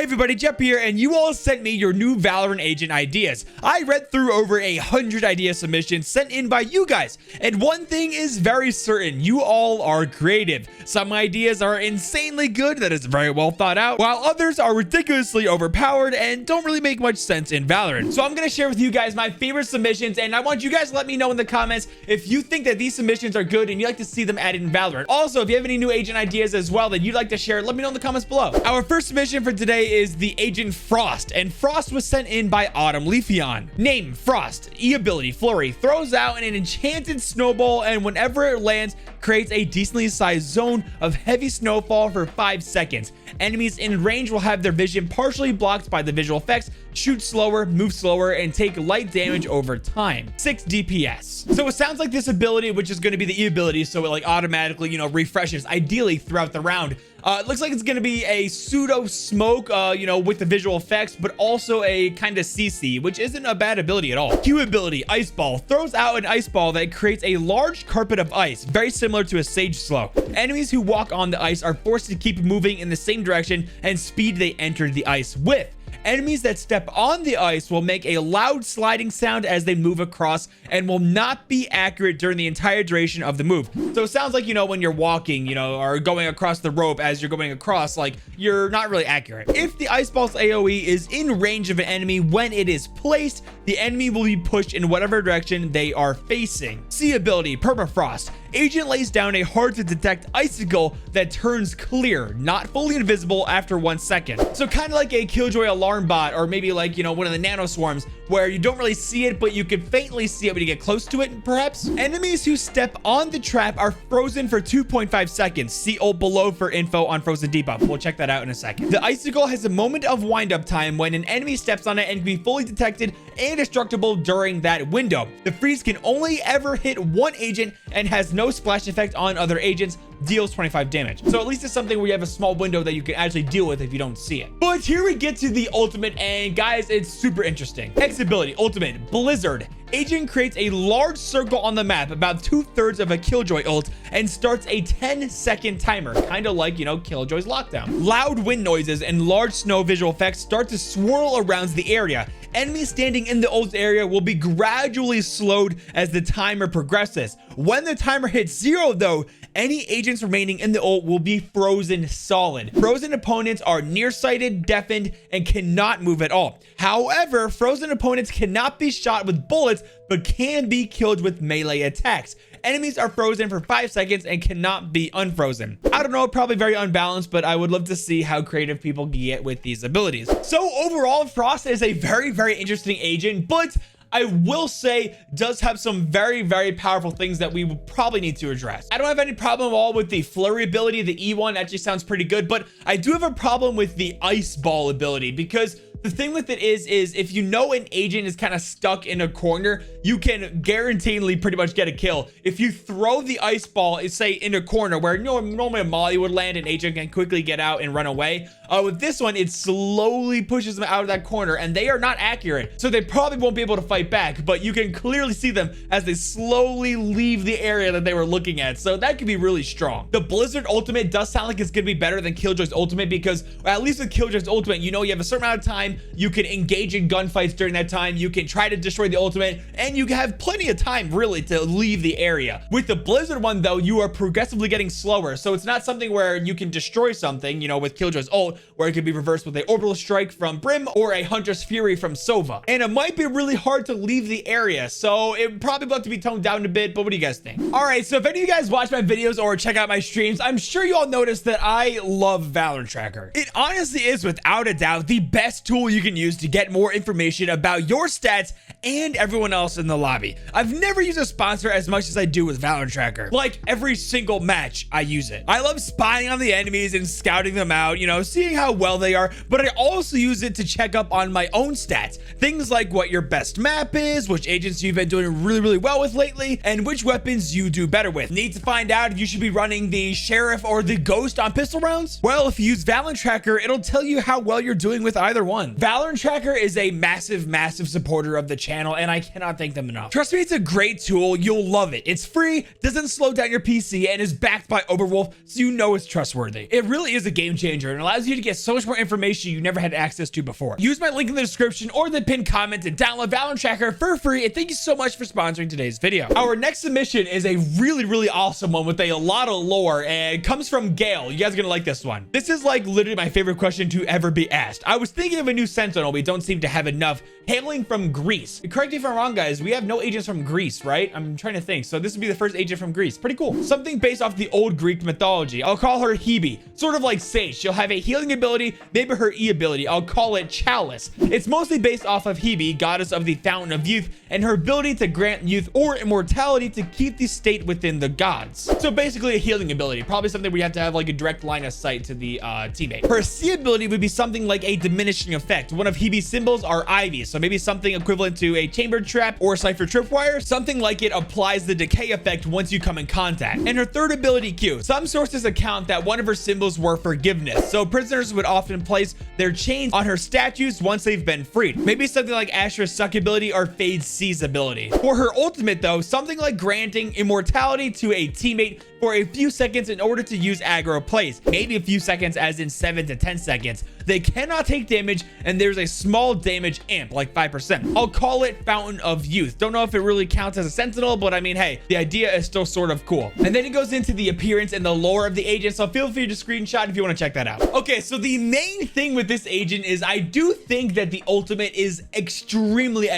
everybody, Jeff here, and you all sent me your new Valorant agent ideas. I read through over 100 idea submissions sent in by you guys, and one thing is very certain: you all are creative. Some ideas are insanely good, that is very well thought out, while others are ridiculously overpowered and don't really make much sense in Valorant. So I'm gonna share with you guys my favorite submissions, and I want you guys to let me know in the comments if you think that these submissions are good and you'd like to see them added in Valorant. Also, if you have any new agent ideas as well that you'd like to share, let me know in the comments below. Our first submission for today is the agent Frost, and Frost was sent in by Autumn Leafeon. Name: Frost. E ability: Flurry. Throws out an enchanted snowball, and whenever it lands, creates a decently sized zone of heavy snowfall for 5 seconds. Enemies in range will have their vision partially blocked by the visual effects, shoot slower, move slower, and take light damage over time. 6 DPS. So it sounds like this ability, which is going to be the E ability, so it like automatically, refreshes ideally throughout the round. It looks like it's going to be a pseudo smoke, with the visual effects, but also a kind of CC, which isn't a bad ability at all. Q ability: Ice Ball. Throws out an ice ball that creates a large carpet of ice, very similar to a Sage Slow. Enemies who walk on the ice are forced to keep moving in the same direction and speed they enter the ice with. Enemies that step on the ice will make a loud sliding sound as they move across and will not be accurate during the entire duration of the move. So it sounds like, when you're walking, or going across the rope as you're going across, like you're not really accurate. If the ice ball's AoE is in range of an enemy when it is placed, the enemy will be pushed in whatever direction they are facing. C ability: Permafrost. Agent lays down a hard to detect icicle that turns clear, not fully invisible, after 1 second. So kind of like a Killjoy alarm bot, or maybe like, one of the nano swarms, where you don't really see it, but you can faintly see it when you get close to it, perhaps. Enemies who step on the trap are frozen for 2.5 seconds. See ult below for info on frozen debuff. We'll check that out in a second. The icicle has a moment of wind-up time when an enemy steps on it and can be fully detected and destructible during that window. The freeze can only ever hit one agent and has no splash effect on other agents, deals 25 damage. So at least it's something where you have a small window that you can actually deal with if you don't see it. But here we get to the ultimate, and guys, it's super interesting. X ability: Ultimate. Blizzard. Agent creates a large circle on the map, about 2/3 of a Killjoy ult, and starts a 10-second timer, kind of like, Killjoy's lockdown. Loud wind noises and large snow visual effects start to swirl around the area. Enemies standing in the ult area will be gradually slowed as the timer progresses. When the timer hits 0, though, any agents remaining in the ult will be frozen solid. Frozen opponents are nearsighted, deafened, and cannot move at all. However, frozen opponents cannot be shot with bullets, but can be killed with melee attacks. Enemies are frozen for 5 seconds and cannot be unfrozen. I don't know, probably very unbalanced, but I would love to see how creative people get with these abilities. So overall, Frost is a very, very interesting agent, but I will say does have some very, very powerful things that we will probably need to address. I don't have any problem at all with the Flurry ability. The E1 actually sounds pretty good, but I do have a problem with the Ice Ball ability, because the thing with it is if an agent is kind of stuck in a corner, you can guaranteedly pretty much get a kill. If you throw the ice ball, say in a corner where normally a molly would land, an agent can quickly get out and run away. With this one, it slowly pushes them out of that corner, and they are not accurate, so they probably won't be able to fight back, but you can clearly see them as they slowly leave the area that they were looking at, so that could be really strong. The Blizzard ultimate does sound like it's gonna be better than Killjoy's ultimate, because at least with Killjoy's ultimate, you have a certain amount of time. You can engage in gunfights during that time. You can try to destroy the ultimate, and you have plenty of time really to leave the area. With the Blizzard one, though, you are progressively getting slower, so it's not something where you can destroy something, with Killjoy's ult, where it could be reversed with a orbital strike from Brim or a Hunter's Fury from Sova. And it might be really hard to leave the area, so it probably will have to be toned down a bit, but what do you guys think? All right, so if any of you guys watch my videos or check out my streams, I'm sure you all noticed that I love Valorant Tracker. It honestly is, without a doubt, the best tool you can use to get more information about your stats and everyone else in the lobby. I've never used a sponsor as much as I do with Valorant Tracker. Like, every single match, I use it. I love spying on the enemies and scouting them out, seeing how well they are, but I also use it to check up on my own stats. Things like what your best map is, which agents you've been doing really, really well with lately, and which weapons you do better with. Need to find out if you should be running the Sheriff or the Ghost on pistol rounds? Well, if you use Valorant Tracker, it'll tell you how well you're doing with either one. done. Valorant Tracker is a massive supporter of the channel, and I cannot thank them enough. Trust me, it's a great tool. You'll love it. It's free, doesn't slow down your PC, and is backed by Overwolf, so you know it's trustworthy. It really is a game changer and allows you to get so much more information you never had access to before. Use my link in the description or the pinned comment to download Valorant Tracker for free, and thank you so much for sponsoring today's video. Our next submission is a really awesome one with a lot of lore, and it comes from Gale. You guys are gonna like this one. This is like literally my favorite question to ever be asked. I was thinking of a new Sentinel, we don't seem to have enough. Hailing from Greece. Correct me if I'm wrong, guys. We have no agents from Greece, right? I'm trying to think. So this would be the first agent from Greece. Pretty cool. Something based off the old Greek mythology. I'll call her Hebe. Sort of like Sage. She'll have a healing ability, maybe her E ability. I'll call it Chalice. It's mostly based off of Hebe, goddess of the fountain of youth, and her ability to grant youth or immortality to keep the state within the gods. So basically a healing ability. Probably something where you have to have like a direct line of sight to the teammate. Her C ability would be something like a diminishing effect. One of Hebe's symbols are ivies. So maybe something equivalent to a chamber trap or cipher tripwire. Something like it applies the decay effect once you come in contact. And her third ability Q. Some sources account that one of her symbols were forgiveness. So prisoners would often place their chains on her statues once they've been freed. Maybe something like Asher's Suck ability or Fade C's ability. For her ultimate though, something like granting immortality to a teammate for a few seconds in order to use aggro plays. Maybe a few seconds as in 7 to 10 seconds. They cannot take damage and there's a small damage amp, like 5%. I'll call it Fountain of Youth. Don't know if it really counts as a Sentinel, but I mean, hey, the idea is still sort of cool. And then it goes into the appearance and the lore of the agent, so feel free to screenshot if you want to check that out. Okay, so the main thing with this agent is I do think that the ultimate is extremely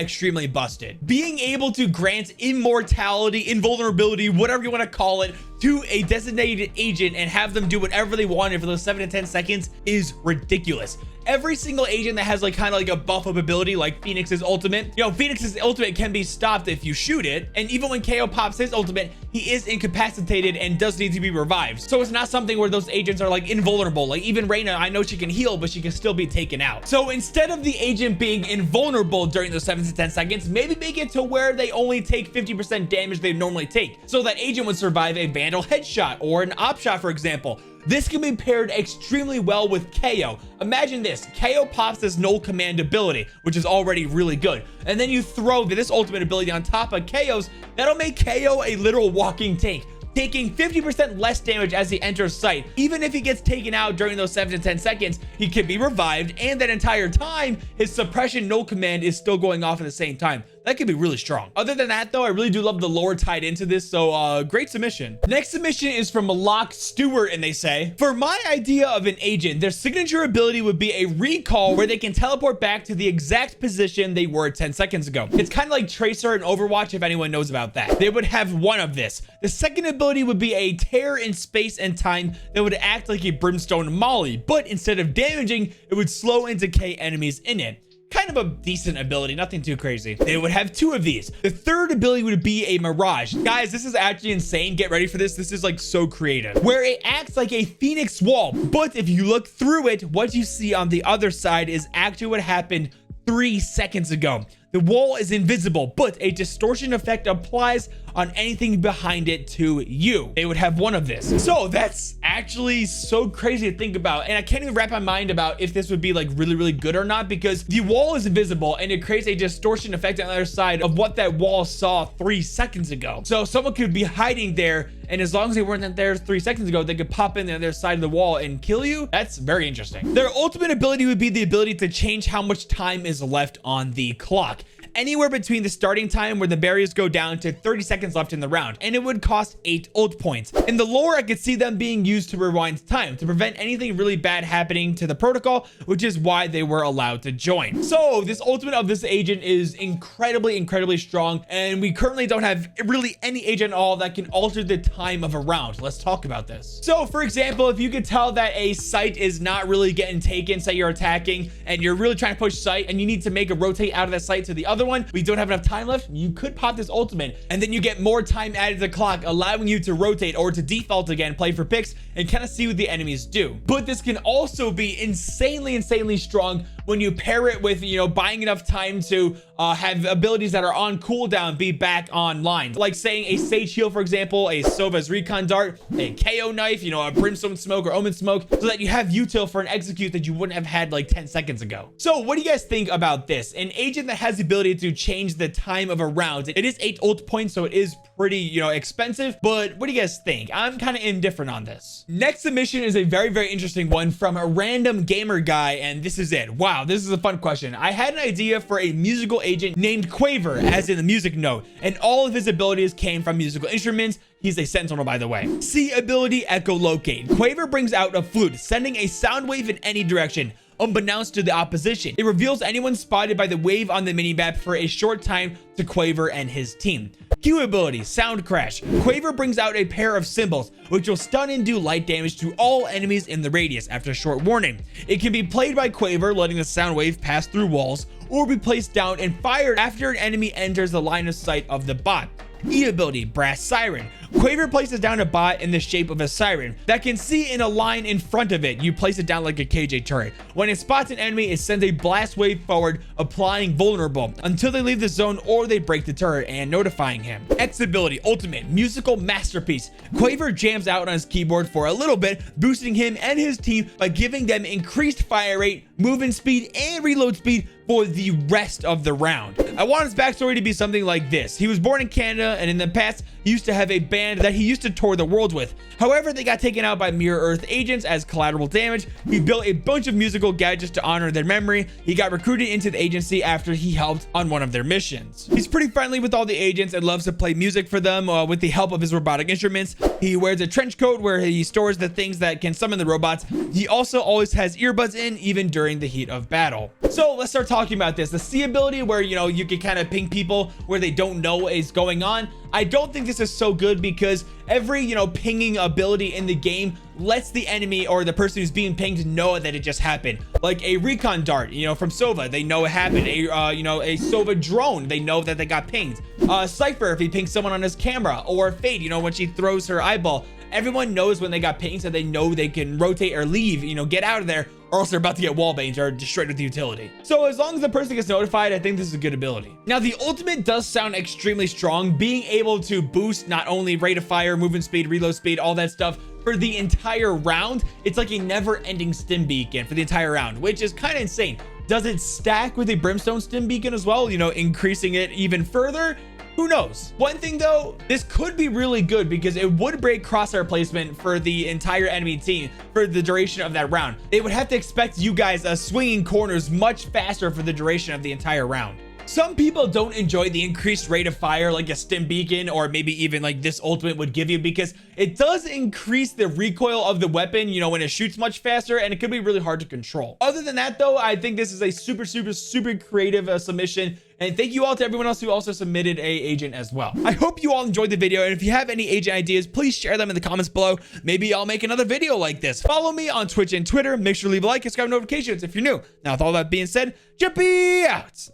busted. Being able to grant immortality, invulnerability, whatever you want to call it, to a designated agent and have them do whatever they wanted for those 7 to 10 seconds is ridiculous. Every single agent that has like kind of like a buff up ability like Phoenix's ultimate, you know, Phoenix's ultimate can be stopped if you shoot it, and even when KO pops his ultimate, he is incapacitated and does need to be revived. So it's not something where those agents are like invulnerable. Like even Reyna, I know she can heal, but she can still be taken out. So instead of the agent being invulnerable during those 7 to 10 seconds, maybe make it to where they only take 50% damage they normally take, so that agent would survive a Vandal headshot or an op shot, for example. This can be paired extremely well with KO. Imagine this, KO pops this null command ability, which is already really good. And then you throw this ultimate ability on top of KO's, that'll make KO a literal walking tank, taking 50% less damage as he enters sight. Even if he gets taken out during those 7 to 10 seconds, he can be revived, and that entire time, his suppression null command is still going off at the same time. That could be really strong. Other than that though, I really do love the lore tied into this, so great submission. Next submission is from Malak Stewart, and they say, for my idea of an agent, their signature ability would be a recall where they can teleport back to the exact position they were 10 seconds ago. It's kind of like Tracer in Overwatch, if anyone knows about that. They would have one of this. The second ability would be a tear in space and time that would act like a brimstone molly, but instead of damaging, it would slow and decay enemies in it. Kind of a decent ability, nothing too crazy. They would have two of these. The third ability would be a mirage. Guys, this is actually insane. Get ready for this. This is like so creative, where it acts like a Phoenix wall, but if you look through it, what you see on the other side is actually what happened 3 seconds ago. The wall is invisible, but a distortion effect applies on anything behind it to you. They would have one of this. So that's actually so crazy to think about. And I can't even wrap my mind about if this would be like really good or not, because the wall is invisible and it creates a distortion effect on the other side of what that wall saw 3 seconds ago. So someone could be hiding there, and as long as they weren't there 3 seconds ago, they could pop in the other side of the wall and kill you. That's very interesting. Their ultimate ability would be the ability to change how much time is left on the clock, anywhere between the starting time where the barriers go down to 30 seconds left in the round, and it would cost 8 ult points. In the lore, I could see them being used to rewind time to prevent anything really bad happening to the protocol, which is why they were allowed to join. So this ultimate of this agent is incredibly strong, and we currently don't have really any agent at all that can alter the time of a round. Let's talk about this. So for example, if you could tell that a site is not really getting taken, say you're attacking and you're really trying to push site and you need to make a rotate out of that site to the other one, we don't have enough time left, you could pop this ultimate, and then you get more time added to the clock, allowing you to rotate or to default again, play for picks, and kind of see what the enemies do. But this can also be insanely strong when you pair it with, buying enough time to have abilities that are on cooldown be back online. Like saying a Sage Heal, for example, a Sova's Recon Dart, a KO Knife, a Brimstone Smoke or Omen Smoke, so that you have util for an execute that you wouldn't have had like 10 seconds ago. So what do you guys think about this? An agent that has the ability to change the time of a round. It is 8 ult points, so it is pretty, expensive, but what do you guys think? I'm kind of indifferent on this. Next submission is a very, very interesting one from a random gamer guy, and this is it. Wow, this is a fun question. I had an idea for a musical agent named Quaver, as in the music note, and all of his abilities came from musical instruments. He's a sentinel, by the way. C ability, echolocate. Quaver brings out a flute, sending a sound wave in any direction, unbeknownst to the opposition. It reveals anyone spotted by the wave on the minimap for a short time to Quaver and his team. Q ability, sound crash. Quaver brings out a pair of cymbals, which will stun and do light damage to all enemies in the radius after a short warning. It can be played by Quaver, letting the sound wave pass through walls, or be placed down and fired after an enemy enters the line of sight of the bot. E ability, brass siren. Quaver places down a bot in the shape of a siren that can see in a line in front of it. You place it down like a KJ turret. When it spots an enemy, it sends a blast wave forward, applying vulnerable until they leave the zone or they break the turret and notifying him. X ability, ultimate, musical masterpiece. Quaver jams out on his keyboard for a little bit, boosting him and his team by giving them increased fire rate, movement speed, and reload speed for the rest of the round. I want his backstory to be something like this. He was born in Canada, and in the past, he used to have a band that he used to tour the world with. However, they got taken out by Mirror Earth agents as collateral damage. He built a bunch of musical gadgets to honor their memory. He got recruited into the agency after he helped on one of their missions. He's pretty friendly with all the agents and loves to play music for them with the help of his robotic instruments. He wears a trench coat where he stores the things that can summon the robots. He also always has earbuds in, even during the heat of battle. So let's start talking about this. The C ability, where you can kind of ping people where they don't know what is going on. I don't think this is so good because every pinging ability in the game lets the enemy or the person who's being pinged know that it just happened. Like a recon dart, from Sova, they know it happened. A a Sova drone, they know that they got pinged. Cypher, if he pings someone on his camera, or Fade, when she throws her eyeball, everyone knows when they got pinged, so they know they can rotate or leave, get out of there, or else they're about to get wall banged or destroyed with the utility. So as long as the person gets notified, I think this is a good ability. Now, the ultimate does sound extremely strong, being able to boost not only rate of fire, movement speed, reload speed, all that stuff for the entire round. It's like a never-ending stim beacon for the entire round, which is kind of insane. Does it stack with a brimstone stim beacon as well, increasing it even further? Who knows? One thing though, this could be really good because it would break crosshair placement for the entire enemy team for the duration of that round. They would have to expect you guys swinging corners much faster for the duration of the entire round. Some people don't enjoy the increased rate of fire like a stim beacon or maybe even like this ultimate would give you, because it does increase the recoil of the weapon, when it shoots much faster, and it could be really hard to control. Other than that though, I think this is a super creative submission. And thank you all to everyone else who also submitted a agent as well. I hope you all enjoyed the video, and if you have any agent ideas, please share them in the comments below. Maybe I'll make another video like this. Follow me on Twitch and Twitter. Make sure to leave a like and subscribe notifications if you're new. Now, with all that being said, Jippy out!